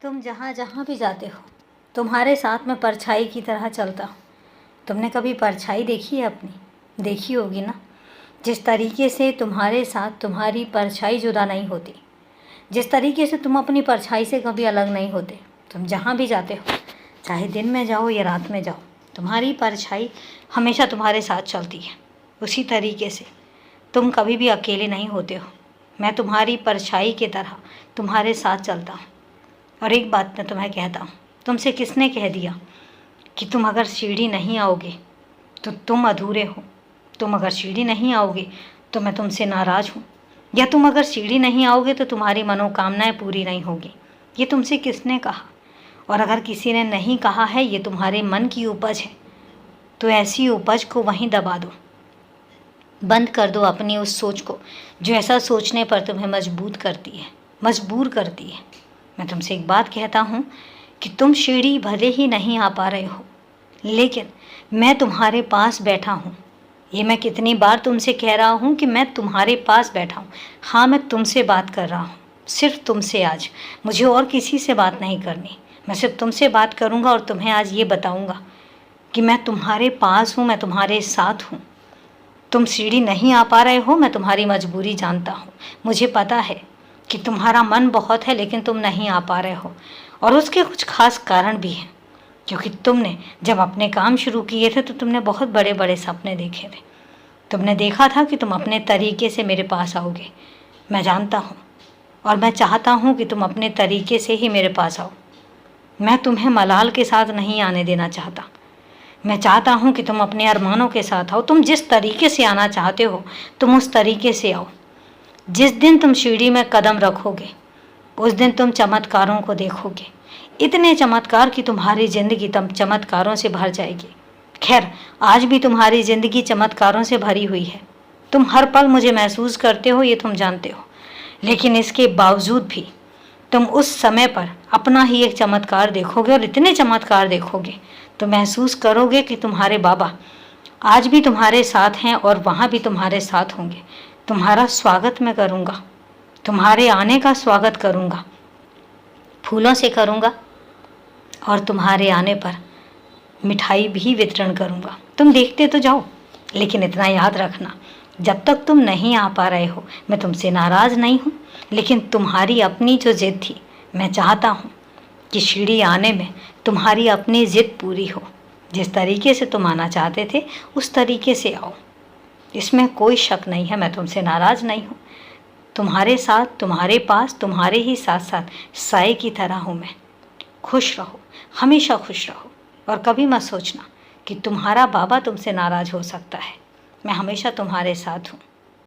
तुम जहाँ जहाँ भी जाते हो तुम्हारे साथ में परछाई की तरह चलता हूँ। तुमने कभी परछाई देखी है अपनी? देखी होगी ना। जिस तरीके से तुम्हारे साथ तुम्हारी परछाई जुदा नहीं होती, जिस तरीके से तुम अपनी परछाई से कभी अलग नहीं होते, तुम जहाँ भी जाते हो, चाहे दिन में जाओ या रात में जाओ, तुम्हारी परछाई हमेशा तुम्हारे साथ चलती है। उसी तरीके से तुम कभी भी अकेले नहीं होते हो। मैं तुम्हारी परछाई की तरह तुम्हारे साथ चलता हूँ। और एक बात मैं तुम्हें कहता हूँ, तुमसे किसने कह दिया कि तुम अगर सीढ़ी नहीं आओगे तो तुम अधूरे हो? तुम अगर सीढ़ी नहीं आओगे तो मैं तुमसे नाराज़ हूँ, या तुम अगर सीढ़ी नहीं आओगे तो तुम्हारी मनोकामनाएं पूरी नहीं होगी। ये तुमसे किसने कहा? और अगर किसी ने नहीं कहा है, ये तुम्हारे मन की उपज है, तो ऐसी उपज को वहीं दबा दो। बंद कर दो अपनी उस सोच को जो ऐसा सोचने पर तुम्हें मजबूर करती है। मैं तुमसे एक बात कहता हूँ कि तुम सीढ़ी भले ही नहीं आ पा रहे हो, लेकिन मैं तुम्हारे पास बैठा हूँ। ये मैं कितनी बार तुमसे कह रहा हूँ कि मैं तुम्हारे पास बैठा हूँ। हाँ, मैं तुमसे बात कर रहा हूँ, सिर्फ तुमसे। आज मुझे और किसी से बात नहीं करनी। मैं सिर्फ तुमसे बात करूँगा और तुम्हें आज ये बताऊँगा कि मैं तुम्हारे पास हूँ, मैं तुम्हारे साथ हूँ। तुम सीढ़ी नहीं आ पा रहे हो, मैं तुम्हारी मजबूरी जानता हूँ। मुझे पता है कि तुम्हारा मन बहुत है, लेकिन तुम नहीं आ पा रहे हो, और उसके कुछ खास कारण भी हैं। क्योंकि तुमने जब अपने काम शुरू किए थे तो तुमने बहुत बड़े बड़े सपने देखे थे। तुमने देखा था कि तुम अपने तरीके से मेरे पास आओगे। मैं जानता हूँ और मैं चाहता हूँ कि तुम अपने तरीके से ही मेरे पास आओ। मैं तुम्हें मलाल के साथ नहीं आने देना चाहता। मैं चाहता हूँ कि तुम अपने अरमानों के साथ आओ। तुम जिस तरीके से आना चाहते हो तुम उस तरीके से आओ। जिस दिन तुम सीढ़ी में कदम रखोगे उस दिन तुम चमत्कारों को देखोगे। इतने चमत्कार कि तुम्हारी ज़िंदगी चमत्कारों से भर जाएगी। खैर, आज भी तुम्हारी ज़िंदगी चमत्कारों से भरी हुई है। तुम हर पल मुझे महसूस करते हो, ये तुम जानते हो। लेकिन इसके बावजूद भी तुम उस समय पर अपना ही एक चमत्कार देखोगे, और इतने चमत्कार देखोगे तो महसूस करोगे कि तुम्हारे बाबा आज भी तुम्हारे साथ हैं और वहाँ भी तुम्हारे साथ होंगे। तुम्हारा स्वागत मैं करूँगा, तुम्हारे आने का स्वागत करूँगा, फूलों से करूँगा, और तुम्हारे आने पर मिठाई भी वितरण करूँगा। तुम देखते तो जाओ, लेकिन इतना याद रखना, जब तक तुम नहीं आ पा रहे हो मैं तुमसे नाराज़ नहीं हूँ। लेकिन तुम्हारी अपनी जो ज़िद थी, मैं चाहता हूँ कि सीढ़ी आने में तुम्हारी अपनी ज़िद पूरी हो। जिस तरीके से तुम आना चाहते थे उस तरीके से आओ, इसमें कोई शक नहीं है। मैं तुमसे नाराज़ नहीं हूँ। तुम्हारे साथ, तुम्हारे पास, तुम्हारे ही साथ साथ साए की तरह हूँ मैं। खुश रहो, हमेशा खुश रहो, और कभी मत सोचना कि तुम्हारा बाबा तुमसे नाराज़ हो सकता है। मैं हमेशा तुम्हारे साथ हूँ।